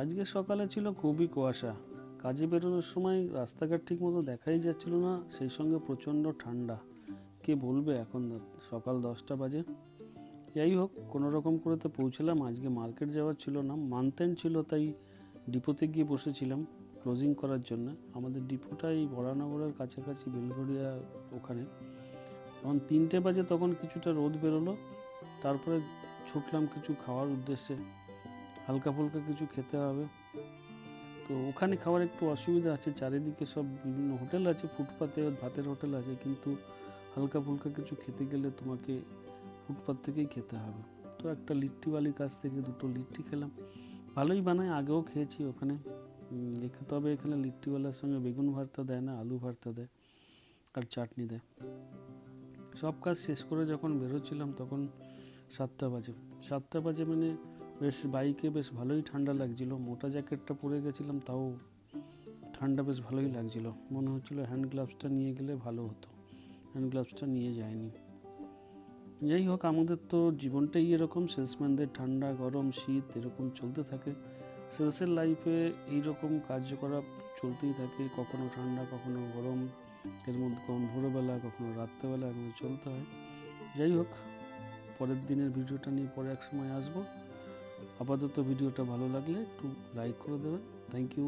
আজকে সকালে ছিল খুবই কুয়াশা। কাজে বেরোনোর সময় রাস্তাঘাট ঠিক মতো দেখাই যাচ্ছিল না, সেই সঙ্গে প্রচণ্ড ঠান্ডা। কে বলবে, এখন সকাল 10টা বাজে। যাই হোক, কোনো রকম করে তো পৌঁছলাম। আজকে মার্কেট যাওয়ার ছিল না, মান্থ এন্ড ছিল, তাই ডিপোতে গিয়ে বসেছিলাম ক্লোজিং করার জন্য। আমাদের ডিপোটা এই বরানগরের কাছাকাছি, বেলঘরিয়া ওখানে। যখন 3টে বাজে তখন কিছুটা রোদ বেরোলো, তারপরে ছুটলাম কিছু খাওয়ার উদ্দেশ্যে। হালকা ফুলকা কিছু খেতে হবে। তো ওখানে খাওয়ার একটু অসুবিধা আছে, চারিদিকে সব বিভিন্ন হোটেল আছে, ফুটপাতে ভাতের হোটেল আছে, কিন্তু হালকা ফুলকা কিছু খেতে গেলে তোমাকে ফুটপাত থেকেই খেতে হবে। তো একটা লিট্টিওয়ালির কাছ থেকে 2টো লিট্টি খেলাম। ভালোই বানায়, আগেও খেয়েছি ওখানে। তবে এখানে লিট্টিওয়ালার সঙ্গে বেগুন ভর্তা দেয় না, আলু ভর্তা দেয় আর চাটনি দেয়। সব কাজ শেষ করে যখন বেরোচ্ছিলাম তখন 7টা বাজে। 7টা বাজে মানে বেশ বাইকে বেশ ভালোই ঠান্ডা লাগছিল। মোটা জ্যাকেটটা পরে গেছিলাম, তাও ঠান্ডা বেশ ভালোই লাগছিল। মনে হচ্ছিল হ্যান্ড গ্লাভসটা নিয়ে গেলে ভালো হতো, হ্যান্ড গ্লাভসটা নিয়ে যায়নি। যাই হোক, আমাদের তো জীবনটাই এরকম, সেলসম্যানদের ঠান্ডা গরম শীত এরকম চলতে থাকে। সেলসের লাইফে এইরকম কার্যকলাপ চলতেই থাকে, কখনো ঠান্ডা কখনো গরম, এর মধ্যে কখনো ভোরবেলা কখনো রাত্রেবেলা এরকম চলতে হয়। যাই হোক, পরের দিনের ভিডিওটা নিয়ে পরে এক সময় আসবো। আপাতত ভিডিওটা ভালো লাগলে একটু লাইক করে দেবেন। Thank you.